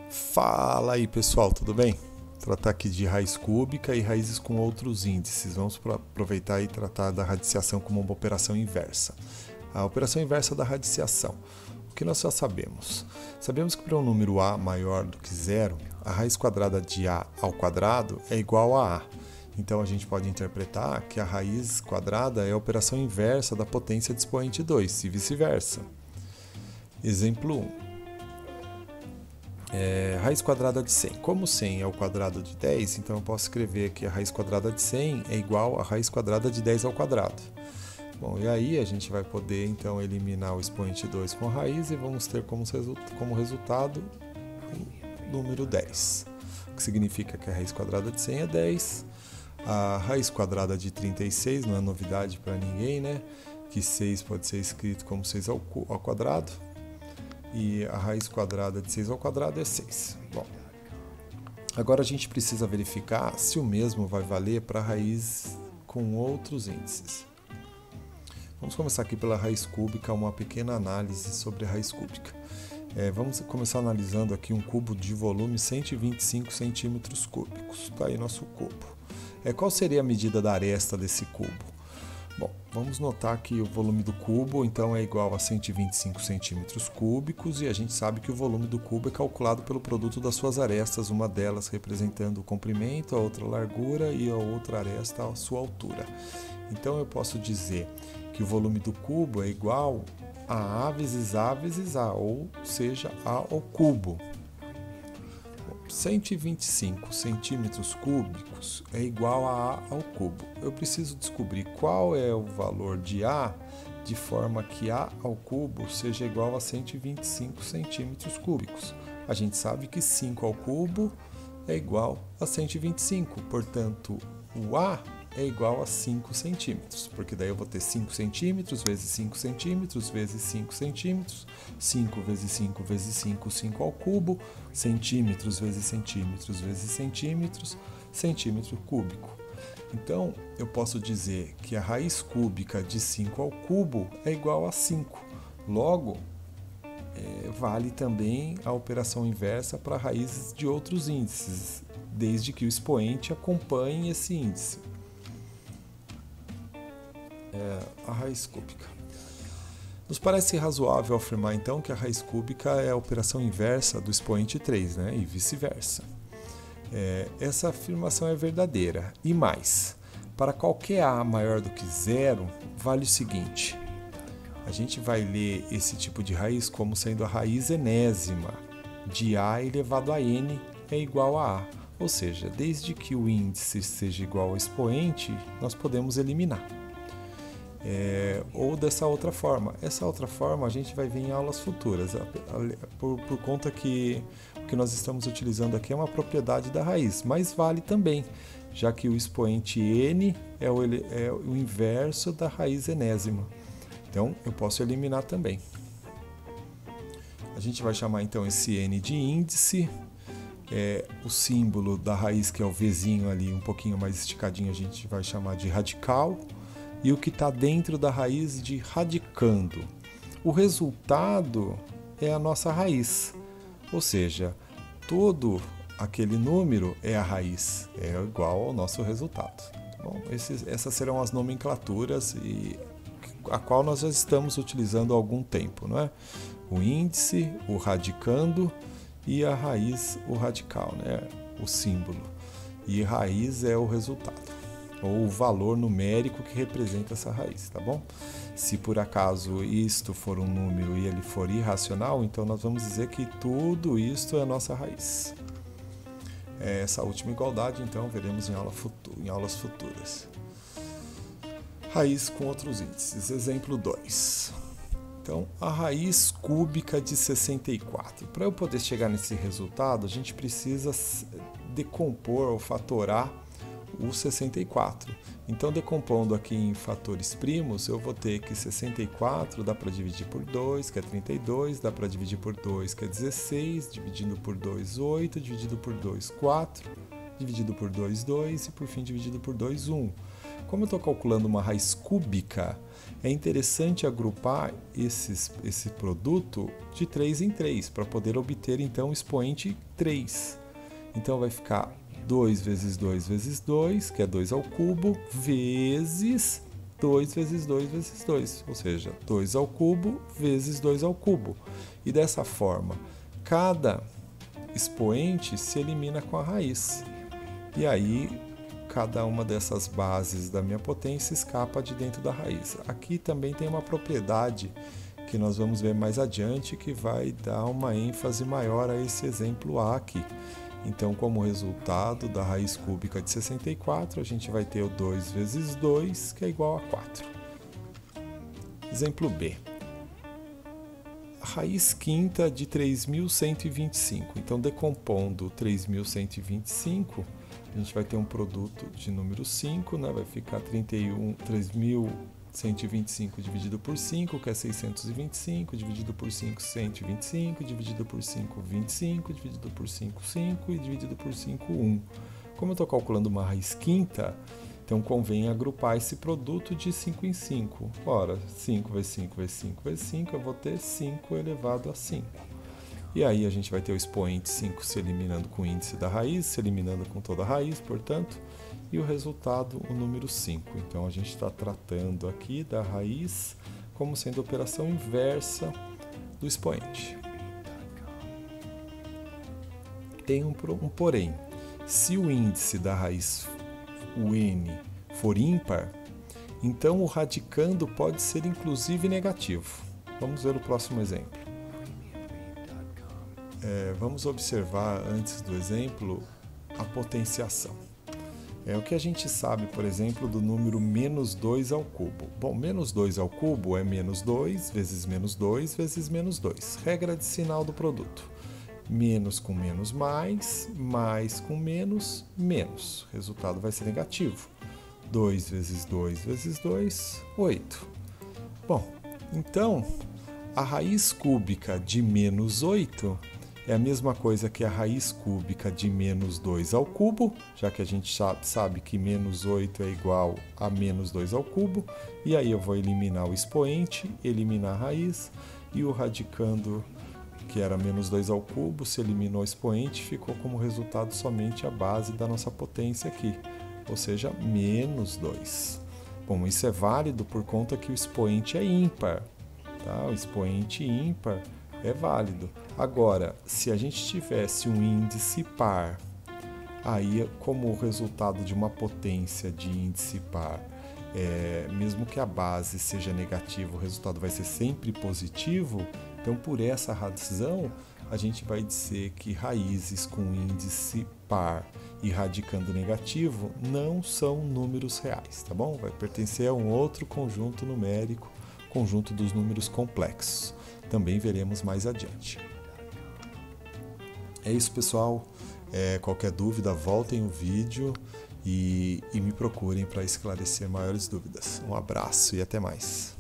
Fala aí pessoal, tudo bem? Tratar aqui de raiz cúbica e raízes com outros índices. Vamos aproveitar e tratar da radiciação como uma operação inversa. A operação inversa da radiciação. O que nós já sabemos? Sabemos que para um número a maior do que zero, a raiz quadrada de a ao quadrado é igual a a. Então a gente pode interpretar que a raiz quadrada é a operação inversa da potência de expoente 2 e vice-versa. Exemplo 1. Raiz quadrada de 100. Como 100 é o quadrado de 10, então eu posso escrever que a raiz quadrada de 100 é igual à raiz quadrada de 10 ao quadrado. Bom, e aí a gente vai poder então eliminar o expoente 2 com a raiz e vamos ter como resultado o número 10. O que significa que a raiz quadrada de 100 é 10. A raiz quadrada de 36 não é novidade para ninguém, né? Que 6 pode ser escrito como 6 ao quadrado. E a raiz quadrada de 6 ao quadrado é 6. Bom, agora a gente precisa verificar se o mesmo vai valer para a raiz com outros índices. Vamos começar aqui pela raiz cúbica, uma pequena análise sobre a raiz cúbica. Vamos começar analisando aqui um cubo de volume 125 centímetros cúbicos. Está aí nosso cubo. Qual seria a medida da aresta desse cubo? Bom, vamos notar que o volume do cubo então é igual a 125 centímetros cúbicos e a gente sabe que o volume do cubo é calculado pelo produto das suas arestas, uma delas representando o comprimento, a outra a largura e a outra aresta a sua altura. Então eu posso dizer que o volume do cubo é igual a A vezes A vezes A, ou seja, A ao cubo. 125 centímetros cúbicos é igual a A ao cubo. Eu preciso descobrir qual é o valor de A de forma que A ao cubo seja igual a 125 centímetros cúbicos. A gente sabe que 5 ao cubo é igual a 125, portanto, o A é igual a 5 centímetros, porque daí eu vou ter 5 centímetros vezes 5 centímetros vezes 5 centímetros, 5 vezes 5 vezes 5, 5 ao cubo, centímetros vezes centímetros vezes centímetros, centímetro cúbico. Então, eu posso dizer que a raiz cúbica de 5 ao cubo é igual a 5. Logo, vale também a operação inversa para raízes de outros índices, desde que o expoente acompanhe esse índice. A raiz cúbica. Nos parece razoável afirmar então que a raiz cúbica é a operação inversa do expoente 3, né? E vice-versa. Essa afirmação é verdadeira. E mais, para qualquer A maior do que zero, vale o seguinte: a gente vai ler esse tipo de raiz como sendo a raiz enésima de A elevado a N é igual a A. Ou seja, desde que o índice seja igual ao expoente, nós podemos eliminar. Ou dessa outra forma. Essa outra forma a gente vai ver em aulas futuras, por conta que o que nós estamos utilizando aqui é uma propriedade da raiz, mas vale também, já que o expoente n é o inverso da raiz enésima. Então, eu posso eliminar também. A gente vai chamar então esse n de índice. O símbolo da raiz, que é o Vzinho ali, um pouquinho mais esticadinho, a gente vai chamar de radical. E o que está dentro da raiz de radicando. O resultado é a nossa raiz, ou seja, todo aquele número é a raiz, é igual ao nosso resultado. Bom, essas serão as nomenclaturas a qual nós já estamos utilizando há algum tempo, não é? O índice, o radicando e a raiz, o radical, né? O símbolo. E raiz é o resultado, ou o valor numérico que representa essa raiz, tá bom? Se por acaso isto for um número e ele for irracional, então nós vamos dizer que tudo isto é a nossa raiz. Essa última igualdade, então, veremos em aulas futuras. Raiz com outros índices. Exemplo 2. Então, a raiz cúbica de 64. Para eu poder chegar nesse resultado, a gente precisa decompor ou fatorar o 64. Então, decompondo aqui em fatores primos, eu vou ter que 64 dá para dividir por 2, que é 32, dá para dividir por 2, que é 16, dividido por 2, 8, dividido por 2, 4, dividido por 2, 2 e por fim dividido por 2, 1. Como eu estou calculando uma raiz cúbica, é interessante agrupar esse produto de 3 em 3, para poder obter então o expoente 3. Então vai ficar 2 vezes 2 vezes 2, que é 2 ao cubo, vezes 2 vezes 2 vezes 2, ou seja, 2 ao cubo vezes 2 ao cubo. E dessa forma, cada expoente se elimina com a raiz. E aí, cada uma dessas bases da minha potência escapa de dentro da raiz. Aqui também tem uma propriedade que nós vamos ver mais adiante, que vai dar uma ênfase maior a esse exemplo A aqui. Então, como resultado da raiz cúbica de 64, a gente vai ter o 2 vezes 2, que é igual a 4. Exemplo B. A raiz quinta de 3.125. Então, decompondo 3.125, a gente vai ter um produto de número 5, né? Vai ficar 3.125 dividido por 5, que é 625, dividido por 5, 125, dividido por 5, 25, dividido por 5, 5 e dividido por 5, 1. Como eu estou calculando uma raiz quinta, então convém agrupar esse produto de 5 em 5. Ora, 5 vezes 5 vezes 5 vezes 5, eu vou ter 5 elevado a 5. E aí a gente vai ter o expoente 5 se eliminando com o índice da raiz, se eliminando com toda a raiz, portanto, e o resultado, o número 5. Então a gente está tratando aqui da raiz como sendo a operação inversa do expoente. Tem um porém. Se o índice da raiz, o n, for ímpar, então o radicando pode ser inclusive negativo. Vamos ver o próximo exemplo. Vamos observar, antes do exemplo, a potenciação. O que a gente sabe, por exemplo, do número menos 2 ao cubo? Bom, menos 2 ao cubo é menos 2 vezes menos 2 vezes menos 2. Regra de sinal do produto. Menos com menos mais, mais com menos, menos. O resultado vai ser negativo. 2 vezes 2 vezes 2, 8. Bom, então, a raiz cúbica de menos 8 é a mesma coisa que a raiz cúbica de menos 2 ao cubo, já que a gente sabe que menos 8 é igual a menos 2 ao cubo, e aí eu vou eliminar o expoente, eliminar a raiz, e o radicando, que era menos 2 ao cubo, se eliminou o expoente, ficou como resultado somente a base da nossa potência aqui, ou seja, menos 2. Bom, isso é válido por conta que o expoente é ímpar, tá? O expoente ímpar é válido. Agora, se a gente tivesse um índice par, aí como o resultado de uma potência de índice par, mesmo que a base seja negativa, o resultado vai ser sempre positivo, então por essa razão a gente vai dizer que raízes com índice par e radicando negativo não são números reais, tá bom? Vai pertencer a um outro conjunto numérico, conjunto dos números complexos. Também veremos mais adiante. É isso, pessoal. Qualquer dúvida, voltem o vídeo e me procurem para esclarecer maiores dúvidas. Um abraço e até mais.